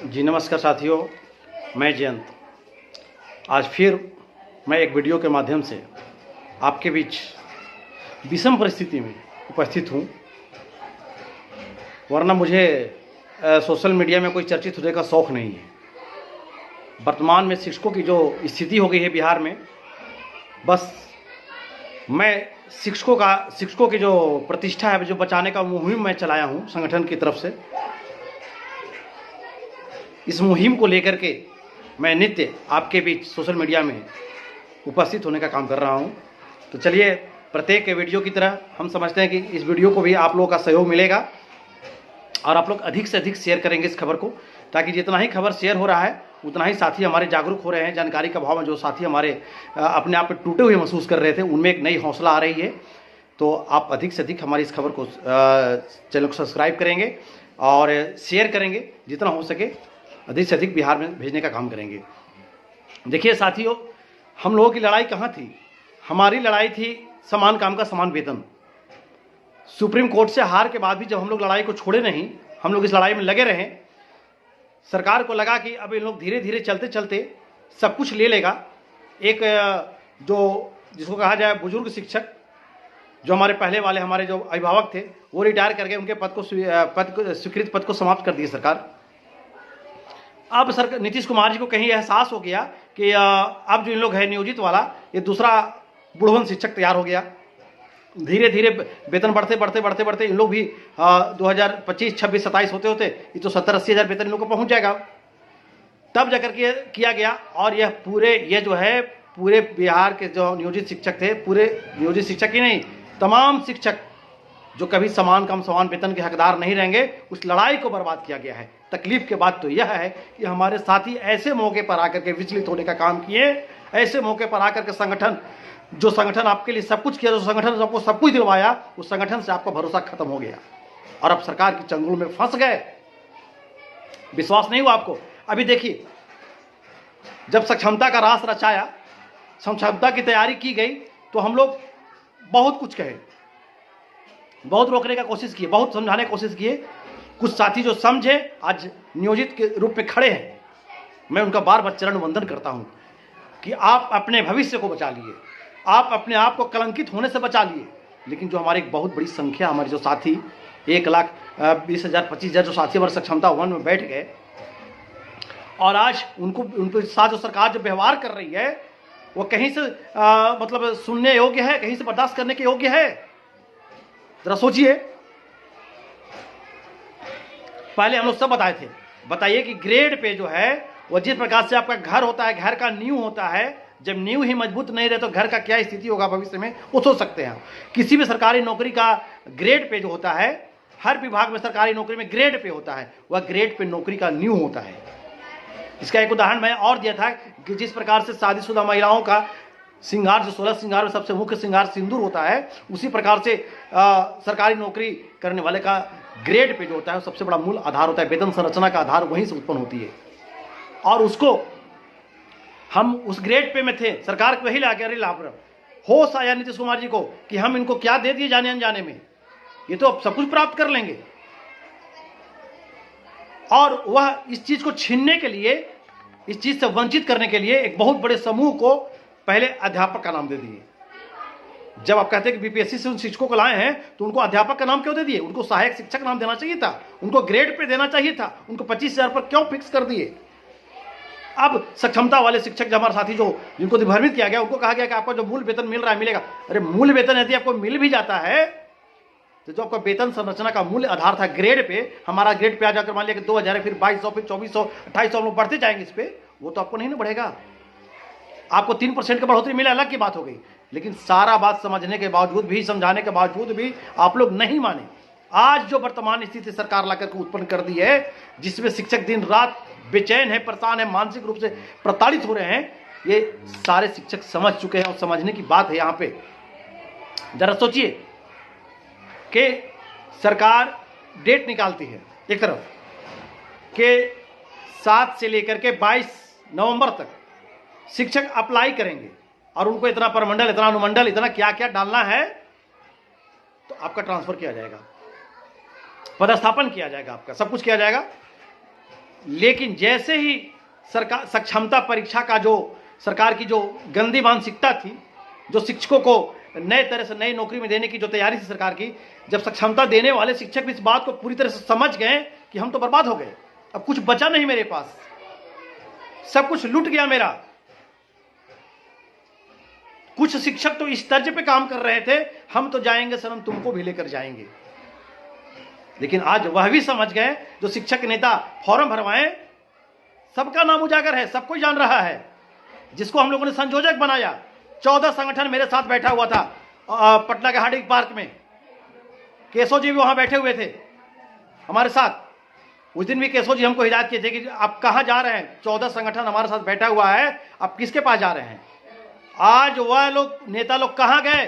जी नमस्कार साथियों, मैं जयंत आज फिर मैं एक वीडियो के माध्यम से आपके बीच विषम परिस्थिति में उपस्थित हूँ। वरना मुझे सोशल मीडिया में कोई चर्चित होने का शौक़ नहीं है। वर्तमान में शिक्षकों की जो स्थिति हो गई है बिहार में, बस मैं शिक्षकों की जो प्रतिष्ठा है, जो बचाने का मुहिम मैं चलाया हूँ संगठन की तरफ से। इस मुहिम को लेकर के मैं नित्य आपके बीच सोशल मीडिया में उपस्थित होने का काम कर रहा हूं। तो चलिए, प्रत्येक वीडियो की तरह हम समझते हैं कि इस वीडियो को भी आप लोगों का सहयोग मिलेगा और आप लोग अधिक से अधिक शेयर करेंगे इस खबर को, ताकि जितना ही खबर शेयर हो रहा है उतना ही साथी हमारे जागरूक हो रहे हैं। जानकारी का अभाव में जो साथी हमारे अपने आप में टूटे हुए महसूस कर रहे थे, उनमें एक नई हौसला आ रही है। तो आप अधिक से अधिक हमारी इस खबर को चैनल को सब्सक्राइब करेंगे और शेयर करेंगे, जितना हो सके अधिक से अधिक बिहार में भेजने का काम करेंगे। देखिए साथियों, हम लोगों की लड़ाई कहाँ थी? हमारी लड़ाई थी समान काम का समान वेतन। सुप्रीम कोर्ट से हार के बाद भी जब हम लोग लड़ाई को छोड़े नहीं, हम लोग इस लड़ाई में लगे रहे। सरकार को लगा कि अब इन लोग धीरे धीरे चलते चलते सब कुछ ले लेगा। एक जो जिसको कहा जाए बुजुर्ग शिक्षक, जो हमारे पहले वाले हमारे जो अभिभावक थे, वो रिटायर करके उनके स्वीकृत पद को समाप्त कर दिए सरकार। अब सरकार नीतीश कुमार जी को कहीं एहसास हो गया कि अब जो इन लोग है नियोजित वाला, ये दूसरा बुढ़वन शिक्षक तैयार हो गया। धीरे धीरे वेतन बढ़ते इन लोग भी 2025, 26, 27 होते होते ये तो 70-80 हज़ार वेतन इन लोग को पहुंच जाएगा। तब जाकर के किया गया। और यह पूरे बिहार के जो नियोजित शिक्षक थे, पूरे नियोजित शिक्षक ही नहीं, तमाम शिक्षक जो कभी समान काम समान वेतन के हकदार नहीं रहेंगे, उस लड़ाई को बर्बाद किया गया है। तकलीफ के बात तो यह है कि हमारे साथी ऐसे मौके पर आकर के विचलित होने का काम किए, ऐसे मौके पर आकर के संगठन आपके लिए सब कुछ किया, जो संगठन आपको सब कुछ दिलवाया, उस संगठन से आपका भरोसा खत्म हो गया और अब सरकार की चंगुल में फंस गए। विश्वास नहीं हुआ आपको? अभी देखिए, जब सक्षमता का रास रचाया, सक्षमता की तैयारी की गई, तो हम लोग बहुत कुछ कहे, बहुत रोकने का कोशिश किए, बहुत समझाने की कोशिश किए। कुछ साथी जो समझे, आज नियोजित के रूप में खड़े हैं, मैं उनका बार बार चरण वंदन करता हूं कि आप अपने भविष्य को बचा लिए, आप अपने आप को कलंकित होने से बचा लिए। लेकिन जो हमारी एक बहुत बड़ी संख्या, हमारे जो साथी 1,20,000, 25,000 जो साथी हमारे सक्षमता वन में बैठ गए, और आज उनके साथ जो सरकार जो व्यवहार कर रही है, वो कहीं से मतलब सुनने योग्य है, कहीं से बर्दाश्त करने के योग्य है? जरा सोचिए। पहले हम लोग सब बताइए कि ग्रेड पे जो है, वो जिस प्रकार से आपका घर होता है, घर का नींव होता है, जब नींव ही मजबूत नहीं रहे तो घर का क्या स्थिति होगा भविष्य में, वो सोच सकते हैं। किसी भी सरकारी नौकरी का ग्रेड पे जो होता है, हर विभाग में सरकारी नौकरी में ग्रेड पे होता है, वह ग्रेड पे नौकरी का नींव होता है। इसका एक उदाहरण मैं और दिया था कि जिस प्रकार से शादीशुदा महिलाओं का श्रृंगार, जो 16 श्रृंगार में सबसे मुख्य श्रृंगार सिंदूर होता है, उसी प्रकार से सरकारी नौकरी करने वाले का ग्रेड पे जो होता है, सबसे बड़ा मूल आधार होता है। वेतन संरचना का आधार वहीं से उत्पन्न होती है। और उसको हम उस ग्रेड पे में थे, सरकार को वही लाके होश आया नीतीश कुमार जी को कि हम इनको क्या दे दिए जाने अनजाने में, ये तो अब सब कुछ प्राप्त कर लेंगे। और वह इस चीज को छीनने के लिए, इस चीज से वंचित करने के लिए एक बहुत बड़े समूह को पहले अध्यापक का नाम दे दिए। जब आप कहते हैं कि बीपीएससी से उन शिक्षकों को लाए हैं, तो उनको अध्यापक का नाम क्यों दे दिए? उनको सहायक शिक्षक नाम देना चाहिए था, उनको ग्रेड पे देना चाहिए था, उनको 25,000 पर क्यों फिक्स कर दिए? अब सक्षमता वाले शिक्षक जो हमारे साथी जिनको भ्रमित किया गया, उनको कहा गया कि आपको जो मूल वेतन मिल रहा है मिलेगा। अरे मूल वेतन यदि आपको मिल भी जाता है, तो जो आपका वेतन संरचना का मूल आधार था ग्रेड पे, हमारा ग्रेड पे आ जाकर मान लिया कि 2,000 है, फिर 2,200, फिर 2,400, 2,800 हम लोग बढ़ते जाएंगे इस पे, वो तो आपको नहीं ना बढ़ेगा। आपको 3% का बढ़ोतरी मिला, अलग की बात हो गई। लेकिन सारा बात समझने के बावजूद भी, समझाने के बावजूद भी आप लोग नहीं माने। आज जो वर्तमान स्थिति सरकार लाकर के उत्पन्न कर दी है, जिसमें शिक्षक दिन रात बेचैन है, परेशान है, मानसिक रूप से प्रताड़ित हो रहे हैं, ये सारे शिक्षक समझ चुके हैं। और समझने की बात है। यहाँ पे जरा सोचिए कि सरकार डेट निकालती है एक तरफ कि 7 से लेकर के 22 नवंबर तक शिक्षक अप्लाई करेंगे, और उनको इतना परमंडल, इतना अनुमंडल, इतना क्या क्या डालना है, तो आपका ट्रांसफर किया जाएगा, पदस्थापन किया जाएगा, आपका सब कुछ किया जाएगा। लेकिन जैसे ही सरकार सक्षमता परीक्षा का जो सरकार की जो गंदी मानसिकता थी, जो शिक्षकों को नए तरह से नई नौकरी में देने की जो तैयारी थी सरकार की, जब सक्षमता देने वाले शिक्षक भी इस बात को पूरी तरह से समझ गए कि हम तो बर्बाद हो गए, अब कुछ बचा नहीं मेरे पास, सब कुछ लूट गया मेरा। कुछ शिक्षक तो इस तर्ज पे काम कर रहे थे, हम तो जाएंगे सर, हम तुमको भी लेकर जाएंगे। लेकिन आज वह भी समझ गए, जो शिक्षक नेता फॉर्म भरवाएं, सबका नाम उजागर है, सबको जान रहा है। जिसको हम लोगों ने संयोजक बनाया, 14 संगठन मेरे साथ बैठा हुआ था पटना के हार्डिंग पार्क में, केशव जी भी वहां बैठे हुए थे हमारे साथ। उस दिन भी केशव जी हमको हिदायत किए थे कि आप कहां जा रहे हैं, 14 संगठन हमारे साथ बैठा हुआ है, आप किसके पास जा रहे हैं। आज वह लोग नेता लोग कहां गए,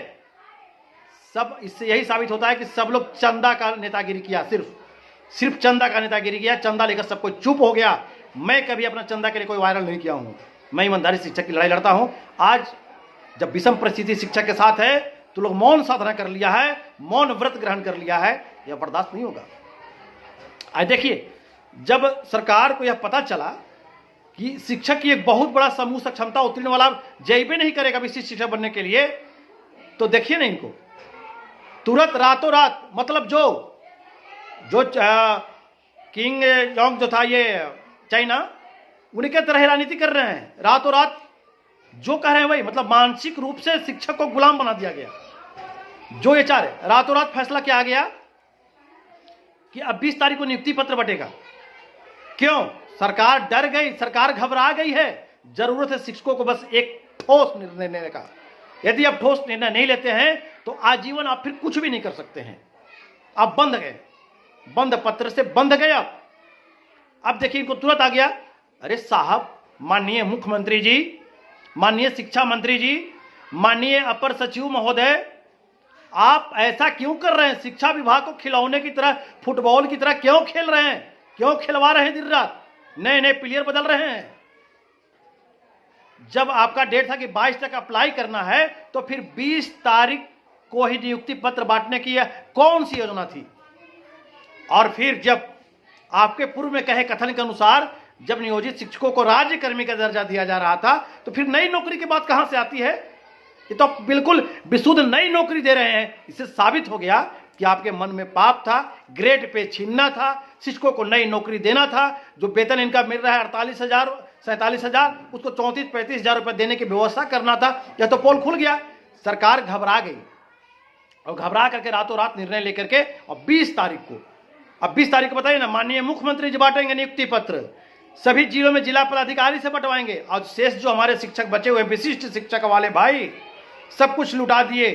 सब इससे यही साबित होता है कि सब लोग चंदा का नेतागिरी किया, सिर्फ चंदा का नेतागिरी किया, चंदा लेकर सब कोई चुप हो गया। मैं कभी अपना चंदा के लिए कोई वायरल नहीं किया हूं, मैं ईमानदारी शिक्षक की लड़ाई लड़ता हूं। आज जब विषम परिस्थिति शिक्षक के साथ है तो लोग मौन साधना कर लिया है, मौन व्रत ग्रहण कर लिया है, यह बर्दाश्त नहीं होगा। आज देखिए, जब सरकार को यह पता चला कि शिक्षक की एक बहुत बड़ा समूह सक्षमता उत्तीर्ण वाला जेईबी नहीं करेगा विशिष्ट शिक्षक बनने के लिए, तो देखिए ना इनको तुरंत रातों रात, मतलब जो किंग जोंग जो था ये चाइना, उनके तरह राजनीति कर रहे हैं। रातों रात जो कह रहे हैं वही, मतलब मानसिक रूप से शिक्षक को गुलाम बना दिया गया। जो ये चाह रहे, रातों रात फैसला किया गया कि अब 20 तारीख को नियुक्ति पत्र बटेगा। क्यों? सरकार डर गई, सरकार घबरा गई है। जरूरत है शिक्षकों को बस एक ठोस निर्णय लेने का। यदि आप ठोस निर्णय नहीं लेते हैं तो आजीवन आप फिर कुछ भी नहीं कर सकते हैं। आप बंद गए, बंद पत्र से बंद गए आप। अब देखिए इनको तुरंत आ गया, अरे साहब, माननीय मुख्यमंत्री जी, माननीय शिक्षा मंत्री जी, माननीय अपर सचिव महोदय, आप ऐसा क्यों कर रहे हैं? शिक्षा विभाग को खिलौने की तरह, फुटबॉल की तरह क्यों खेल रहे हैं? क्यों खिलवा रहे हैं दिन रात? नए नए प्लेयर बदल रहे हैं। जब आपका डेट था कि 22 तक अप्लाई करना है, तो फिर 20 तारीख को ही नियुक्ति पत्र बांटने की कौन सी योजना थी? और फिर जब आपके पूर्व में कहे कथन के अनुसार जब नियोजित शिक्षकों को राज्य कर्मी का दर्जा दिया जा रहा था, तो फिर नई नौकरी की बात कहां से आती है? ये तो बिल्कुल विशुद्ध नई नौकरी दे रहे हैं। इससे साबित हो गया कि आपके मन में पाप था, ग्रेड पे छीनना था, शिक्षकों को नई नौकरी देना था। जो वेतन इनका मिल रहा है 48,000 47,000, उसको 34-35 हजार रुपये देने की व्यवस्था करना था। यह तो पोल खुल गया। सरकार घबरा गई और घबरा करके रातों रात निर्णय लेकर के और 20 तारीख को, अब 20 तारीख को बताइए ना, माननीय मुख्यमंत्री जी बांटेंगे नियुक्ति पत्र, सभी जिलों में जिला पदाधिकारी से बंटवाएंगे। और शेष जो हमारे शिक्षक बचे हुए विशिष्ट शिक्षक वाले भाई, सब कुछ लुटा दिए,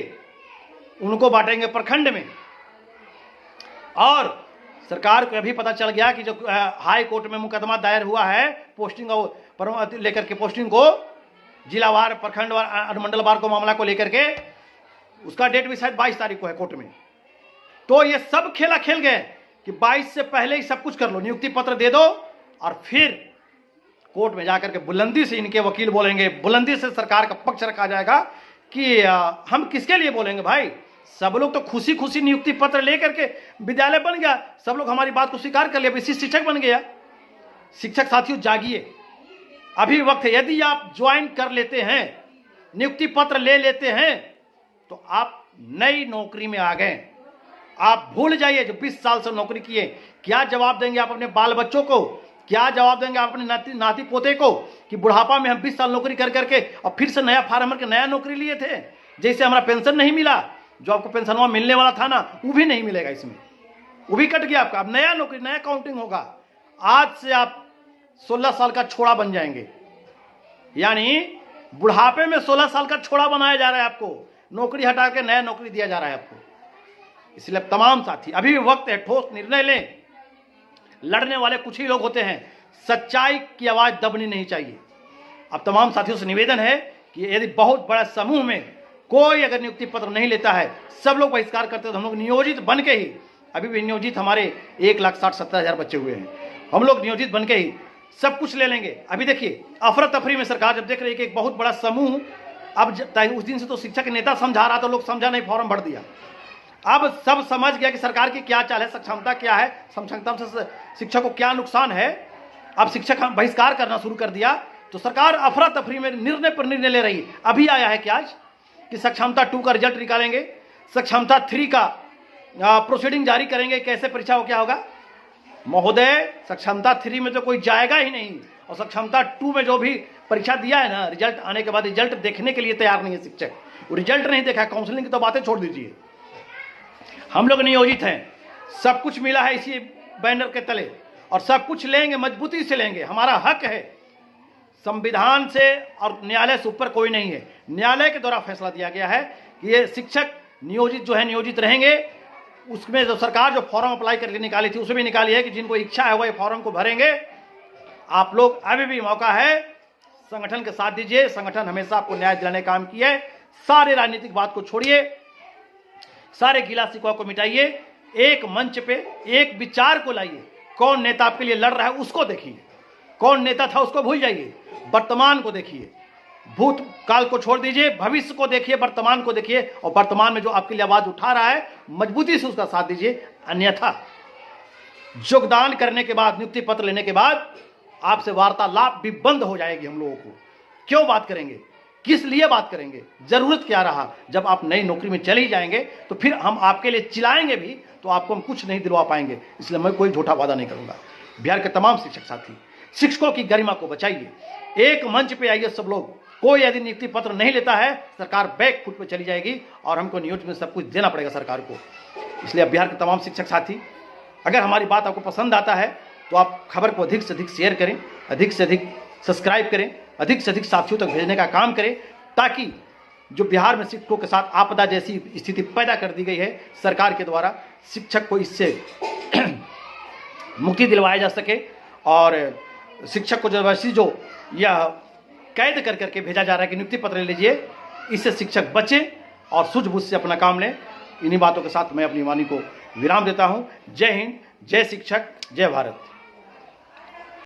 उनको बांटेंगे प्रखंड में। और सरकार को अभी पता चल गया कि जो हाई कोर्ट में मुकदमा दायर हुआ है पोस्टिंग लेकर के, पोस्टिंग को जिलावार, प्रखंडवार, अनुमंडलवार को मामला को लेकर के, उसका डेट भी शायद 22 तारीख को है कोर्ट में। तो ये सब खेला खेल गए कि 22 से पहले ही सब कुछ कर लो, नियुक्ति पत्र दे दो, और फिर कोर्ट में जाकर के बुलंदी से इनके वकील बोलेंगे, बुलंदी से सरकार का पक्ष रखा जाएगा कि हम किसके लिए बोलेंगे भाई? सब लोग तो खुशी खुशी नियुक्ति पत्र लेकर के विद्यालय बन गया, सब लोग हमारी बात को स्वीकार कर लिया, विशिष्ट शिक्षक बन गया। शिक्षक साथियों जागिए, अभी वक्त है। यदि आप ज्वाइन कर लेते हैं, नियुक्ति पत्र ले लेते हैं, तो आप नई नौकरी में आ गए। आप भूल जाइए जो 20 साल से नौकरी किए। क्या जवाब देंगे आप अपने बाल बच्चों को? क्या जवाब देंगे आप अपने नाती पोते को कि बुढ़ापा में हम 20 साल नौकरी कर करके और फिर से नया फार्म भर के नया नौकरी लिए थे? जैसे हमारा पेंशन नहीं मिला, जो आपको पेंशन मिलने वाला था ना, वो भी नहीं मिलेगा, इसमें वो भी कट गया आपका। अब नया नौकरी, नया काउंटिंग होगा। आज से आप 16 साल का छोड़ा बन जाएंगे, यानी बुढ़ापे में 16 साल का छोड़ा बनाया जा रहा है आपको, नौकरी हटा के नया नौकरी दिया जा रहा है आपको। इसलिए तमाम साथी अभी भी वक्त है, ठोस निर्णय लें। लड़ने वाले कुछ ही लोग होते हैं, सच्चाई की आवाज दबनी नहीं चाहिए। अब तमाम साथियों से निवेदन है कि यदि बहुत बड़ा समूह में कोई अगर नियुक्ति पत्र नहीं लेता है, सब लोग बहिष्कार करते हैं, तो हम लोग नियोजित बन के ही, अभी भी नियोजित हमारे 1,60,70,000 बच्चे हुए हैं, हम लोग नियोजित बन के ही सब कुछ ले लेंगे। अभी देखिए अफरा तफरी में सरकार जब देख रही है कि एक बहुत बड़ा समूह, अब उस दिन से तो शिक्षक नेता समझा रहा था, लोग समझा नहीं, फॉर्म भर दिया। अब सब समझ गया कि सरकार की क्या चाल है, सक्षमता क्या है, सक्षमता से शिक्षा को क्या नुकसान है। अब शिक्षक हम बहिष्कार करना शुरू कर दिया, तो सरकार अफरा तफरी में निर्णय पर निर्णय ले रही है। अभी आया है कि आज कि सक्षमता 2 का रिजल्ट निकालेंगे, सक्षमता 3 का प्रोसीडिंग जारी करेंगे, कैसे परीक्षा हो क्या होगा। महोदय, सक्षमता 3 में तो कोई जाएगा ही नहीं, और सक्षमता 2 में जो भी परीक्षा दिया है ना, रिजल्ट आने के बाद रिजल्ट देखने के लिए तैयार नहीं है शिक्षक। वो रिजल्ट नहीं देखा, काउंसलिंग की तो बातें छोड़ दीजिए। हम लोग नियोजित हैं, सब कुछ मिला है इसी बैनर के तले, और सब कुछ लेंगे, मजबूती से लेंगे, हमारा हक है। संविधान से और न्यायालय से ऊपर कोई नहीं है। न्यायालय के द्वारा फैसला दिया गया है कि ये शिक्षक नियोजित जो है नियोजित रहेंगे। उसमें जो सरकार जो फॉर्म अप्लाई करके निकाली थी, उसमें भी निकाली है कि जिनको इच्छा है वो ये फॉर्म को भरेंगे। आप लोग अभी भी मौका है, संगठन के साथ दीजिए। संगठन हमेशा आपको न्याय दिलाने का काम किया है। सारे राजनीतिक बात को छोड़िए, सारे गिला शिकवा को मिटाइए, एक मंच पे एक विचार को लाइए। कौन नेता आपके लिए लड़ रहा है उसको देखिए, कौन नेता था उसको भूल जाइए, वर्तमान को देखिए। भूतकाल को छोड़ दीजिए, भविष्य को देखिए, वर्तमान को देखिए, और वर्तमान में जो आपके लिए आवाज उठा रहा है मजबूती से उसका साथ दीजिए। अन्यथा योगदान करने के बाद, नियुक्ति पत्र लेने के बाद आपसे वार्तालाप भी बंद हो जाएगी। हम लोगों को क्यों बात करेंगे, किस लिए बात करेंगे, जरूरत क्या रहा। जब आप नई नौकरी में चले ही जाएंगे तो फिर हम आपके लिए चिल्लाएंगे भी तो आपको हम कुछ नहीं दिलवा पाएंगे। इसलिए मैं कोई झूठा वादा नहीं करूंगा। बिहार के तमाम शिक्षक साथी, शिक्षकों की गरिमा को बचाइए, एक मंच पे आइए सब लोग। कोई यदि नियुक्ति पत्र नहीं लेता है, सरकार बैक फुट पे चली जाएगी और हमको नियोजित में सब कुछ देना पड़ेगा सरकार को। इसलिए बिहार के तमाम शिक्षक साथी, अगर हमारी बात आपको पसंद आता है तो आप खबर को अधिक से अधिक शेयर करें, अधिक से अधिक सब्सक्राइब करें, अधिक से अधिक साथियों तक भेजने का काम करें, ताकि जो बिहार में शिक्षकों के साथ आपदा जैसी स्थिति पैदा कर दी गई है सरकार के द्वारा, शिक्षक को इससे मुक्ति दिलवाया जा सके। और शिक्षक को जबरदस्ती जो यह कैद कर करके भेजा जा रहा है कि नियुक्ति पत्र ले लीजिए, इससे शिक्षक बचे और सूझबूझ से अपना काम लें। इन्हीं बातों के साथ मैं अपनी वाणी को विराम देता हूं। जय हिंद, जय शिक्षक, जय भारत।